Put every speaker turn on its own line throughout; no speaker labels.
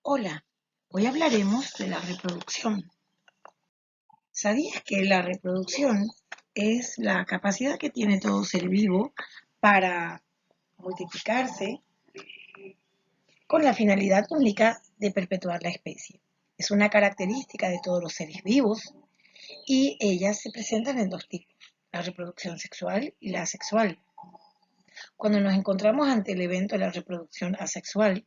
Hola, hoy hablaremos de la reproducción. ¿Sabías que la reproducción es la capacidad que tiene todo ser vivo para multiplicarse con la finalidad única de perpetuar la especie? Es una característica de todos los seres vivos y ellas se presentan en dos tipos, la reproducción sexual y la asexual. Cuando nos encontramos ante el evento de la reproducción asexual,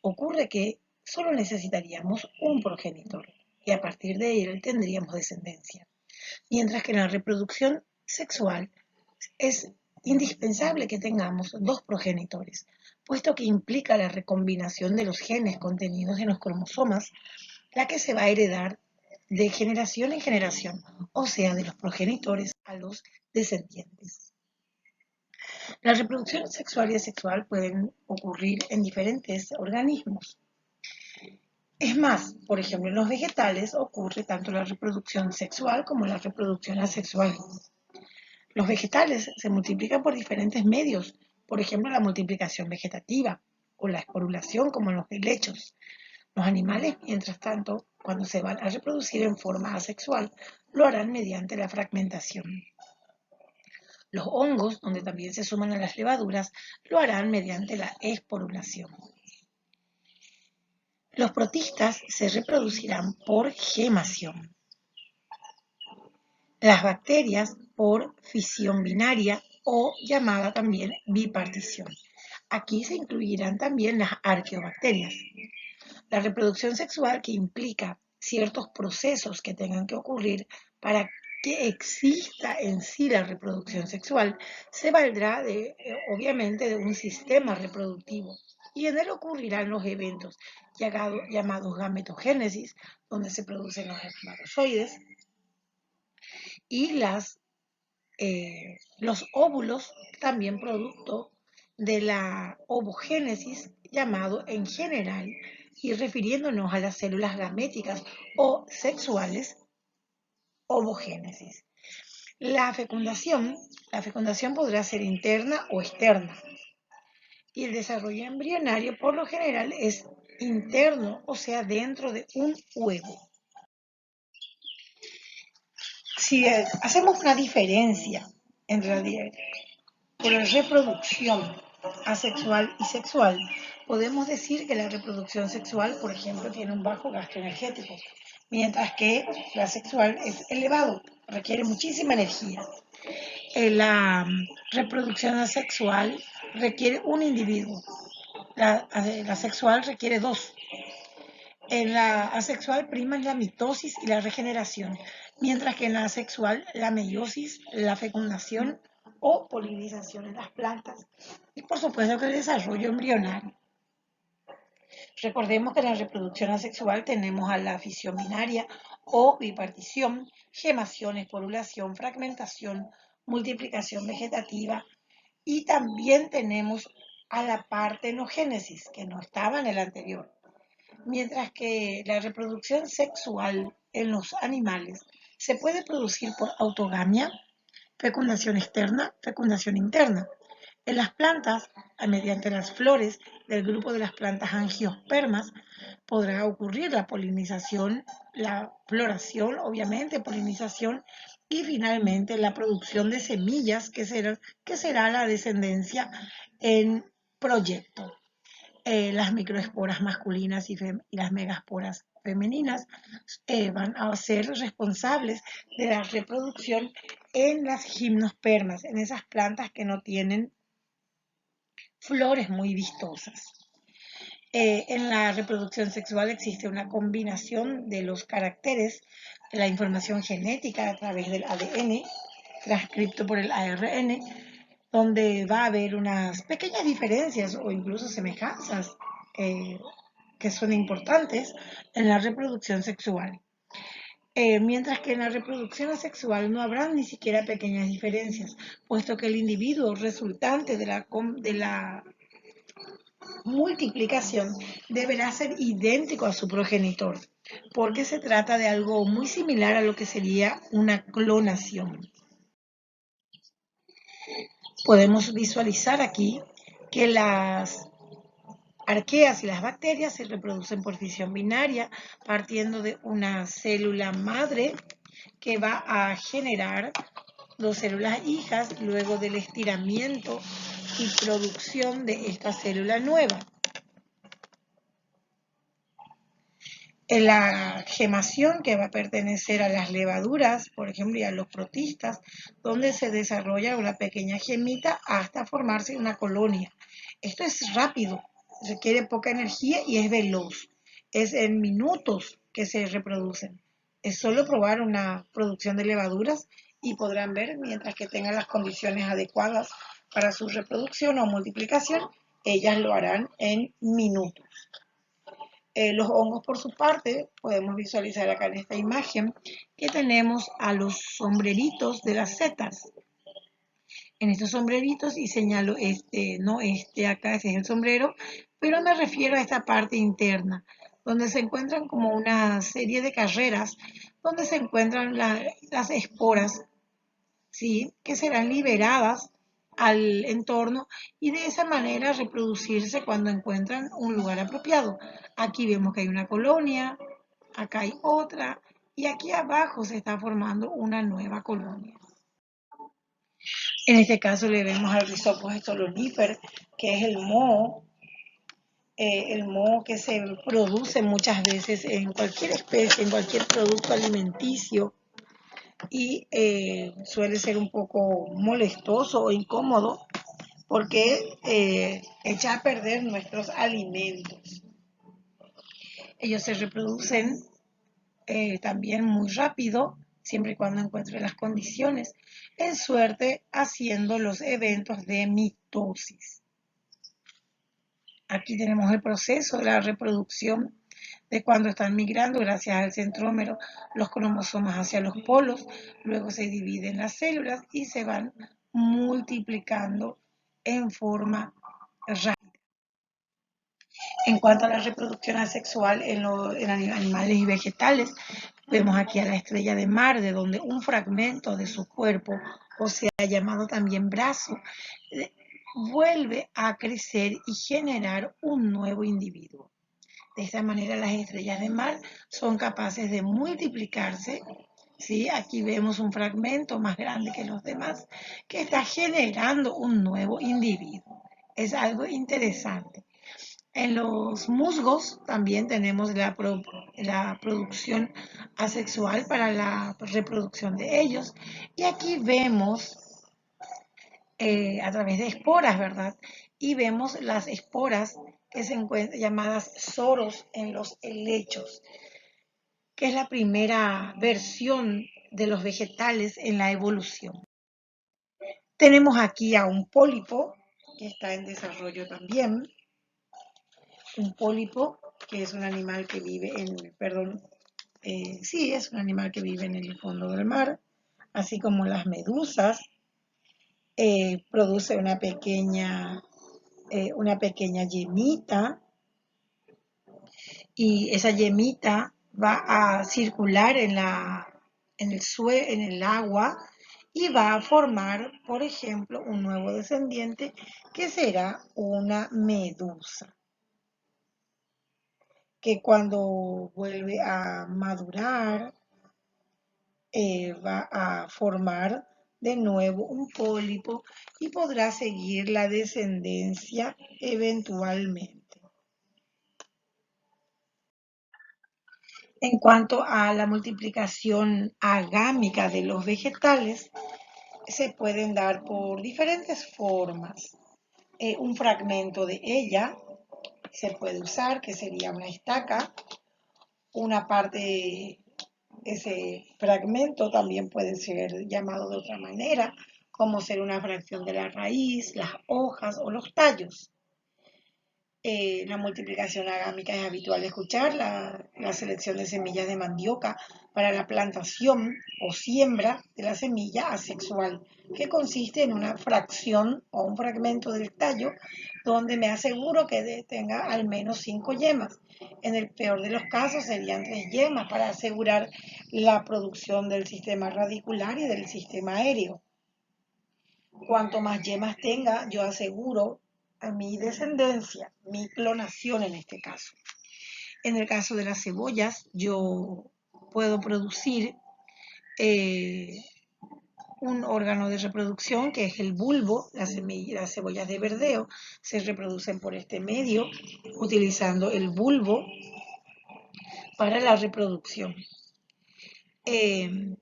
ocurre que solo necesitaríamos un progenitor y a partir de él tendríamos descendencia. Mientras que en la reproducción sexual es indispensable que tengamos dos progenitores, puesto que implica la recombinación de los genes contenidos en los cromosomas, la que se va a heredar de generación en generación, o sea, de los progenitores a los descendientes. La reproducción sexual y asexual pueden ocurrir en diferentes organismos. Es más, por ejemplo, en los vegetales ocurre tanto la reproducción sexual como la reproducción asexual. Los vegetales se multiplican por diferentes medios, por ejemplo, la multiplicación vegetativa o la esporulación como en los helechos. Los animales, mientras tanto, cuando se van a reproducir en forma asexual, lo harán mediante la fragmentación. Los hongos, donde también se suman a las levaduras, lo harán mediante la esporulación. Los protistas se reproducirán por gemación. Las bacterias por fisión binaria o llamada también bipartición. Aquí se incluirán también las arqueobacterias. La reproducción sexual, que implica ciertos procesos que tengan que ocurrir para que exista en sí la reproducción sexual, se valdrá obviamente de un sistema reproductivo. Y en él ocurrirán los eventos llamados gametogénesis, donde se producen los espermatozoides, y los óvulos, también producto de la ovogénesis, llamado en general, y refiriéndonos a las células gaméticas o sexuales, ovogénesis. La fecundación podrá ser interna o externa, y el desarrollo embrionario por lo general es interno, o sea, dentro de un huevo. Si hacemos una diferencia en realidad por la reproducción asexual y sexual, podemos decir que la reproducción sexual, por ejemplo, tiene un bajo gasto energético, mientras que la sexual es elevado, requiere muchísima energía. La reproducción asexual requiere un individuo, la sexual requiere dos. En la asexual priman la mitosis y la regeneración, mientras que en la asexual la meiosis, la fecundación o polinización en las plantas y por supuesto que el desarrollo embrionario. Recordemos que en la reproducción asexual tenemos a la fisión binaria o bipartición, gemación, esporulación, fragmentación, multiplicación vegetativa y también tenemos a la partenogénesis, que no estaba en el anterior. Mientras que la reproducción sexual en los animales se puede producir por autogamia, fecundación externa, fecundación interna. En las plantas, mediante las flores del grupo de las plantas angiospermas, podrá ocurrir la polinización, la floración, obviamente, polinización, y finalmente la producción de semillas, que será la descendencia en proyecto. Las microesporas masculinas y las megasporas femeninas van a ser responsables de la reproducción en las gimnospermas, en esas plantas que no tienen flores muy vistosas. En la reproducción sexual existe una combinación de los caracteres de la información genética a través del ADN, transcripto por el ARN, donde va a haber unas pequeñas diferencias o incluso semejanzas eh, que son importantes en la reproducción sexual. Mientras que en la reproducción asexual no habrá ni siquiera pequeñas diferencias, puesto que el individuo resultante de la multiplicación deberá ser idéntico a su progenitor, porque se trata de algo muy similar a lo que sería una clonación. Podemos visualizar aquí que las arqueas y las bacterias se reproducen por fisión binaria, partiendo de una célula madre que va a generar dos células hijas luego del estiramiento y producción de esta célula nueva. En la gemación, que va a pertenecer a las levaduras, por ejemplo, y a los protistas, donde se desarrolla una pequeña gemita hasta formarse una colonia. Esto es rápido, requiere poca energía y es veloz. Es en minutos que se reproducen. Es solo probar una producción de levaduras y podrán ver, mientras que tengan las condiciones adecuadas para su reproducción o multiplicación, ellas lo harán en minutos. Los hongos, por su parte, podemos visualizar acá en esta imagen que tenemos a los sombreritos de las setas. En estos sombreritos, y señalo este, no este acá, ese es el sombrero, pero me refiero a esta parte interna, donde se encuentran como una serie de carreras, donde se encuentran las esporas, ¿sí?, que serán liberadas al entorno y de esa manera reproducirse cuando encuentran un lugar apropiado. Aquí vemos que hay una colonia, acá hay otra y aquí abajo se está formando una nueva colonia. En este caso le vemos al Rhizopus stolonifer, que es el moho que se produce muchas veces en cualquier especie, en cualquier producto alimenticio, y suele ser un poco molestoso o incómodo porque echa a perder nuestros alimentos. Ellos se reproducen también muy rápido, siempre y cuando encuentren las condiciones, en suerte haciendo los eventos de mitosis. Aquí tenemos el proceso de la reproducción de cuando están migrando gracias al centrómero los cromosomas hacia los polos, luego se dividen las células y se van multiplicando en forma rápida. En cuanto a la reproducción asexual en animales y vegetales, vemos aquí a la estrella de mar, de donde un fragmento de su cuerpo, o sea, llamado también brazo, vuelve a crecer y generar un nuevo individuo. De esta manera las estrellas de mar son capaces de multiplicarse. ¿Sí? Aquí vemos un fragmento más grande que los demás que está generando un nuevo individuo. Es algo interesante. En los musgos también tenemos la producción asexual para la reproducción de ellos. Y aquí vemos a través de esporas, ¿verdad? Y vemos las esporas que se encuentran llamadas soros en los helechos, que es la primera versión de los vegetales en la evolución. Tenemos aquí a un pólipo que está en desarrollo también. Un pólipo que es un animal que vive es un animal que vive en el fondo del mar, así como las medusas. Produce una pequeña yemita y esa yemita va a circular en el agua y va a formar, por ejemplo, un nuevo descendiente que será una medusa, que cuando vuelve a madurar va a formar de nuevo un pólipo y podrá seguir la descendencia eventualmente. En cuanto a la multiplicación agámica de los vegetales, se pueden dar por diferentes formas. Un fragmento de ella se puede usar, que sería una estaca. Una parte, ese fragmento también puede ser llamado de otra manera, como ser una fracción de la raíz, las hojas o los tallos. La multiplicación agámica es habitual escuchar, la selección de semillas de mandioca para la plantación o siembra de la semilla asexual, que consiste en una fracción o un fragmento del tallo donde me aseguro que tenga al menos 5 yemas. En el peor de los casos serían 3 yemas para asegurar la producción del sistema radicular y del sistema aéreo. Cuanto más yemas tenga, yo aseguro a mi descendencia, mi clonación en este caso. En el caso de las cebollas, yo puedo producir un órgano de reproducción que es el bulbo. Las cebollas de verdeo se reproducen por este medio, utilizando el bulbo para la reproducción. En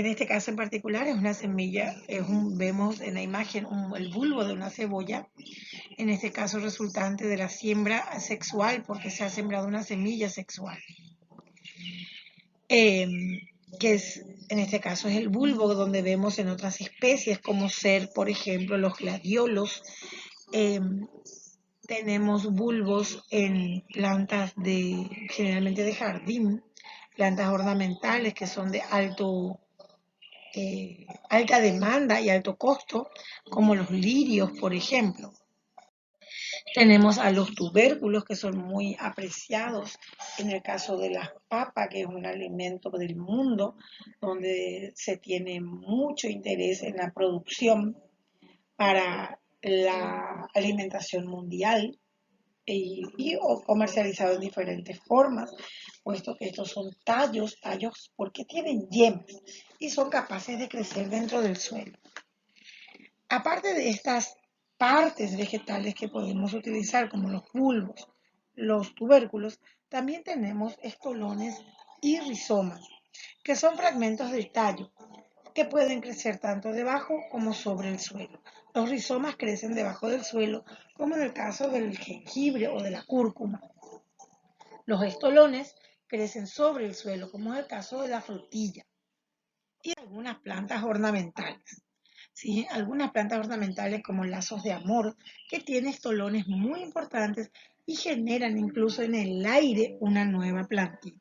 este caso en particular es una semilla, vemos en la imagen el bulbo de una cebolla, en este caso resultante de la siembra sexual, porque se ha sembrado una semilla sexual. Que es, en este caso es el bulbo, donde vemos en otras especies como ser, por ejemplo, los gladiolos. Tenemos bulbos en plantas generalmente de jardín, plantas ornamentales que son de alta demanda y alto costo, como los lirios, por ejemplo. Tenemos a los tubérculos, que son muy apreciados en el caso de la papa, que es un alimento del mundo, donde se tiene mucho interés en la producción para la alimentación mundial o comercializado en diferentes formas, puesto que estos son tallos porque tienen yemas y son capaces de crecer dentro del suelo. Aparte de estas partes vegetales que podemos utilizar, como los bulbos, los tubérculos, también tenemos estolones y rizomas, que son fragmentos del tallo, que pueden crecer tanto debajo como sobre el suelo. Los rizomas crecen debajo del suelo, como en el caso del jengibre o de la cúrcuma. Los estolones crecen sobre el suelo, como es el caso de la frutilla y algunas plantas ornamentales. ¿Sí? Algunas plantas ornamentales como lazos de amor, que tienen estolones muy importantes y generan incluso en el aire una nueva plantita.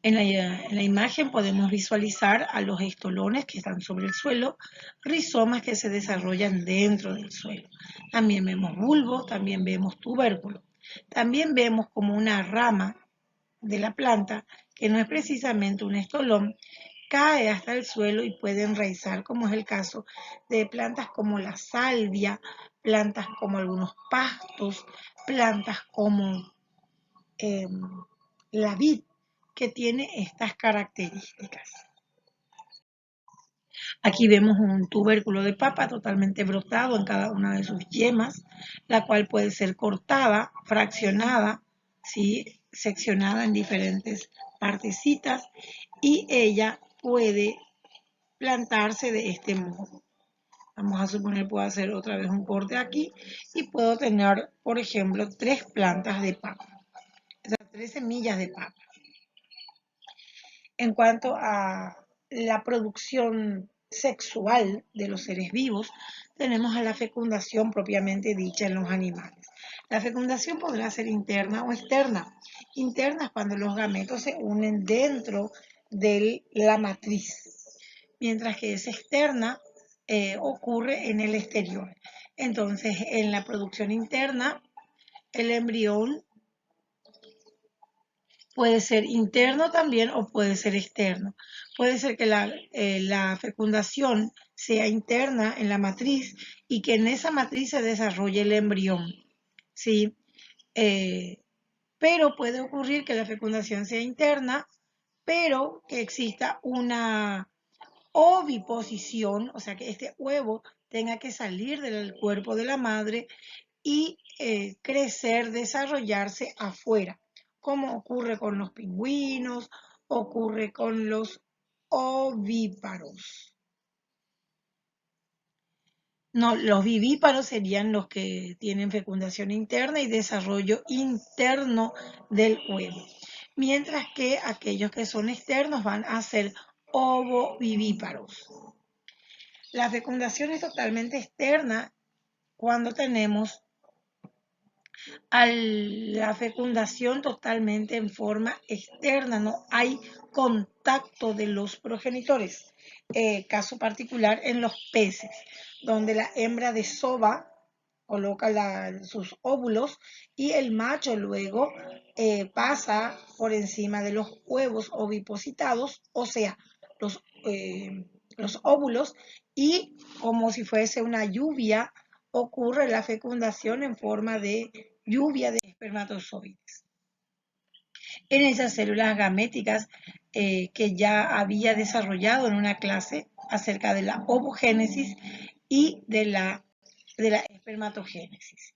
En la imagen podemos visualizar a los estolones que están sobre el suelo, rizomas que se desarrollan dentro del suelo. También vemos bulbos, también vemos tubérculos. También vemos como una rama de la planta, que no es precisamente un estolón, cae hasta el suelo y puede enraizar, como es el caso de plantas como la salvia, plantas como algunos pastos, plantas como la vid, que tiene estas características. Aquí vemos un tubérculo de papa totalmente brotado en cada una de sus yemas, la cual puede ser cortada, fraccionada, ¿sí? Seccionada en diferentes partecitas, y ella puede plantarse de este modo. Vamos a suponer que puedo hacer otra vez un corte aquí y puedo tener, por ejemplo, 3 plantas de papa, o sea, 3 semillas de papa. En cuanto a la producción sexual de los seres vivos, tenemos a la fecundación propiamente dicha en los animales. La fecundación podrá ser interna o externa. Interna es cuando los gametos se unen dentro de la matriz, mientras que es externa ocurre en el exterior. Entonces, en la producción interna, el embrión puede ser interno también o puede ser externo. Puede ser que la fecundación sea interna en la matriz y que en esa matriz se desarrolle el embrión, ¿sí? Pero puede ocurrir que la fecundación sea interna, pero que exista una oviposición, o sea que este huevo tenga que salir del cuerpo de la madre y crecer, desarrollarse afuera, como ocurre con los pingüinos, ocurre con los ovíparos. No, los vivíparos serían los que tienen fecundación interna y desarrollo interno del huevo, mientras que aquellos que son externos van a ser ovovivíparos. La fecundación es totalmente externa cuando tenemos a la fecundación totalmente en forma externa, no hay contacto de los progenitores. Caso particular en los peces, donde la hembra desova, coloca sus óvulos y el macho luego pasa por encima de los huevos ovipositados, o sea, los, los óvulos, y como si fuese una lluvia ocurre la fecundación en forma de lluvia de espermatozoides. En esas células gaméticas que ya había desarrollado en una clase acerca de la ovogénesis y de la espermatogénesis,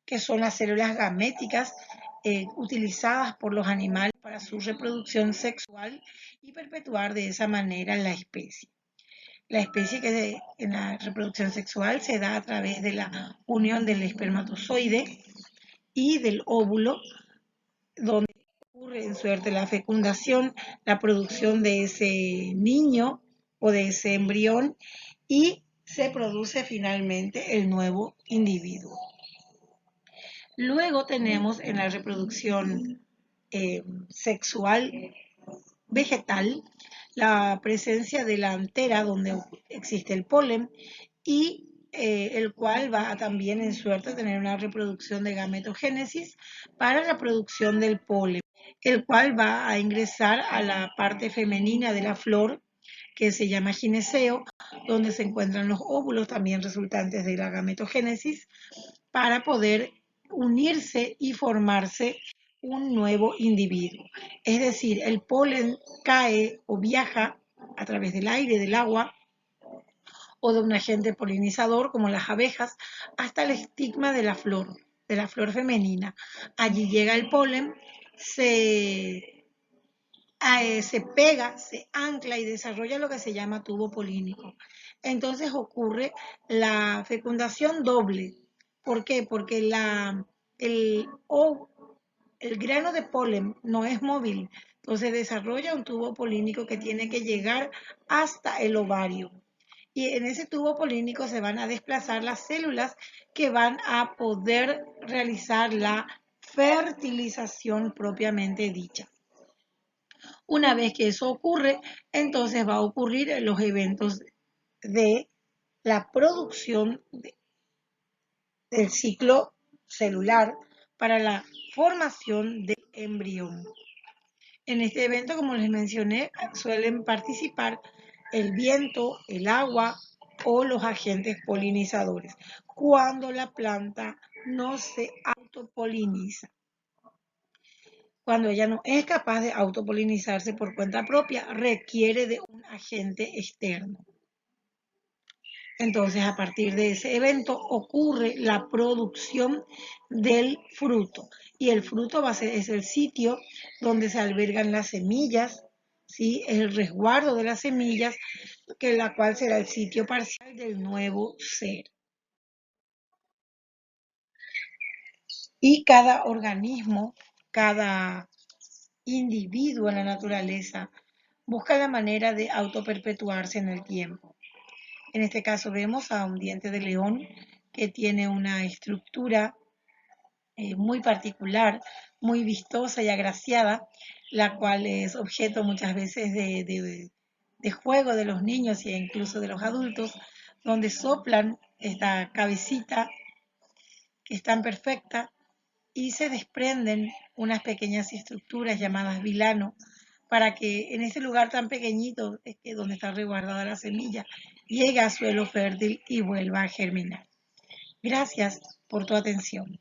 que son las células gaméticas utilizadas por los animales para su reproducción sexual y perpetuar de esa manera la especie. La especie que en la reproducción sexual se da a través de la unión del espermatozoide y del óvulo, donde ocurre en suerte la fecundación, la producción de ese niño o de ese embrión y se produce finalmente el nuevo individuo. Luego tenemos en la reproducción sexual vegetal la presencia de la antera donde existe el polen y el cual va a también en suerte a tener una reproducción de gametogénesis para la producción del polen, el cual va a ingresar a la parte femenina de la flor que se llama gineceo, donde se encuentran los óvulos también resultantes de la gametogénesis para poder unirse y formarse un nuevo individuo. Es decir, el polen cae o viaja a través del aire, del agua o de un agente polinizador como las abejas hasta el estigma de la flor femenina. Allí llega el polen, se pega, se ancla y desarrolla lo que se llama tubo polínico. Entonces ocurre la fecundación doble. ¿Por qué? Porque el grano de polen no es móvil, entonces desarrolla un tubo polínico que tiene que llegar hasta el ovario. Y en ese tubo polínico se van a desplazar las células que van a poder realizar la fertilización propiamente dicha. Una vez que eso ocurre, entonces va a ocurrir los eventos de la producción del ciclo celular para la formación del embrión. En este evento, como les mencioné, suelen participar el viento, el agua o los agentes polinizadores, cuando la planta no se autopoliniza. Cuando ella no es capaz de autopolinizarse por cuenta propia, requiere de un agente externo. Entonces, a partir de ese evento ocurre la producción del fruto. Y el fruto es el sitio donde se albergan las semillas, ¿sí? Es el resguardo de las semillas, la cual será el sitio parcial del nuevo ser. Y cada organismo, cada individuo en la naturaleza busca la manera de autoperpetuarse en el tiempo. En este caso vemos a un diente de león que tiene una estructura muy particular, muy vistosa y agraciada, la cual es objeto muchas veces de juego de los niños e incluso de los adultos, donde soplan esta cabecita que es tan perfecta y se desprenden unas pequeñas estructuras llamadas vilano para que en ese lugar tan pequeñito donde está resguardada la semilla llegue a suelo fértil y vuelva a germinar. Gracias por tu atención.